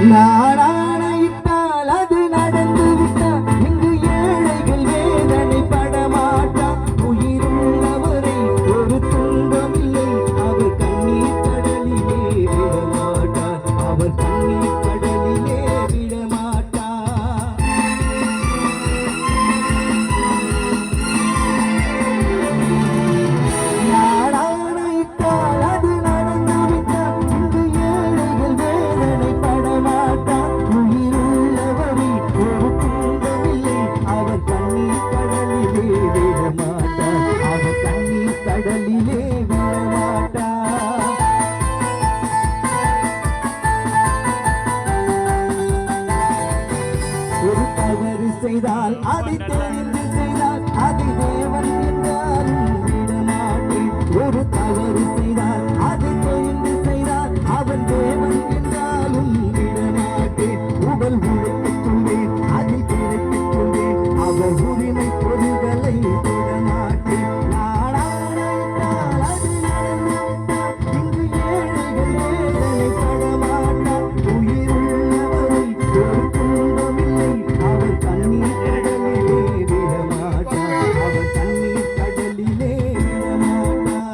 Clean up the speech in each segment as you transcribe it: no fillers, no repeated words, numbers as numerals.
நாடானையிட்டால் அது நடந்து விட்டால் இங்கு ஏழைகள் வேதனை படமாட்டா. உயிருள்ளவரை ஒரு துன்பமில்லை, அவர் கண்ணீர் கடலிலே விடமாட்டார், அவர் கண்ணீர் கடலிலே விடமாட்டார். நாடானையிட்டால் அது நடந்து விட்டால் இங்கு ஏழைகள் வேதனை படமாட்டா. உயிருள்ளவரை ஒரு துன்பமில்லை, அவர் கண்ணீர் கடலிலே விடமாட்டார், அவர் கண்ணீர் கடலிலே விடமாட்டார். ஒரு தவறு செய்தால் அதை தெரிந்து செய்தால் அதை தேவன் என்றாலும் விடமாட்டேன். ஒரு தவறு செய்தால் அதை தெரிந்து செய்தால் அவன் தேவன் என்றாலும் விடமாட்டேன். உடல் உழைக்கத்துள்ளேன், அதில் பிறக்கத்துள்ளேன், அவர் உரிமை பொருள்களை தொடமாட்டேன். நாடானையிட்டால் அது நடந்துவிட்டால் இங்கு ஏழைகள் வேதனை படமாட்டார். உயிருள்ளவரை ஒரு துன்பமில்லை, அவர் கண்ணீர் கடலிலே விடமாட்டார், அவர் கண்ணீர் கடலிலே விடமாட்டார்.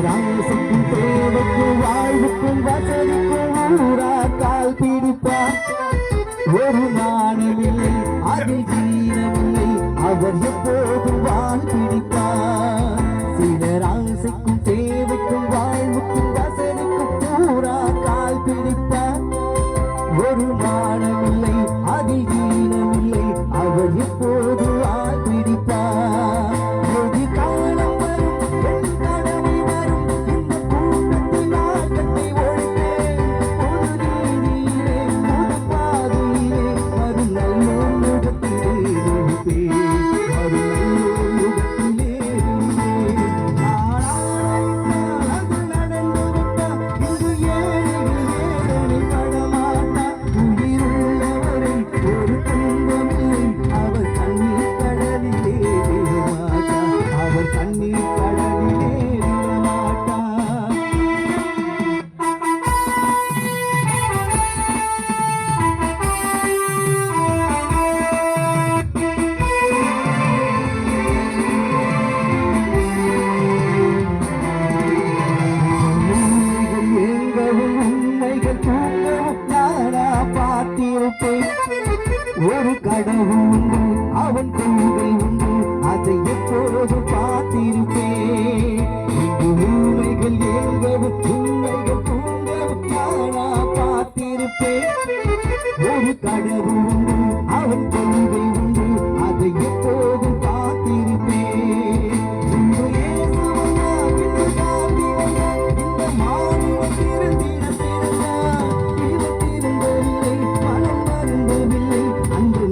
ராசக்கும் தேவைக்கும் வாழ்வுக்கும் வசதிக்கும் ஊராக்கால் பிடிப்பார். ஒரு நாணமில்லை, அதில் ஜீனமில்லை, அவர் எப்போதும் வாழ் பிடிப்பார். சிலர் ஆசைக்கும் தேவைக்கும் வாழ்வுக்கும் வசதிக்கும் ஊராக்கால் பிடிப்பார். ஒரு நாணமில்லை, அதில் ஜீனமில்லை, அவர் எப்போதும் வாழ் பிடிப்பார். எது காலம் வரும், என் கடமை வரும், இந்த கூட்டத்தில் ஆட்டத்தை ஒழிப்பேன். பொது நீதியிலே, பொது பாதையிலே, வரும் நல்லோர் முகத்திலே இருப்பேன், வரும் நல்லோர் முகத்திலே இருப்பேன். நாடானையிட்டால் அது நடந்து விட்டால் இங்கு ஏழைகள் வேதனை படமாட்டா. உயிருள்ளவரை ஒரு துன்பமில்லை, அவர் கண்ணீர் கடலிலே விடமாட்டார், அவர் கண்ணீர் கடலிலே விடமாட்டார். உண்மைகள் எங்கவும் உண்மைகள் தூங்கவும் நானா பார்த்திருப்பேன். ஒரு கடவுள் உண்டு, அவன் கொள்கை உண்டு, அதை எப்போதும் பார்த்திருப்பேன். இங்கு உண்மைகள் எங்கவும் உண்மைகள் தூங்கவும் நானா பார்த்திருப்பேன். ஒரு கடவுள் உண்டு, அவன் கொள்கை உண்டு, அதை எப்போதும் பார்த்திருப்பேன். இன்று இயேசு வந்தார், இன்று காந்தி வந்தார், இந்த மாநிலம் திருந்திட பிறந்தார். இவர் திருந்தவில்லை, மனம் வருந்தவில்லை, அன்று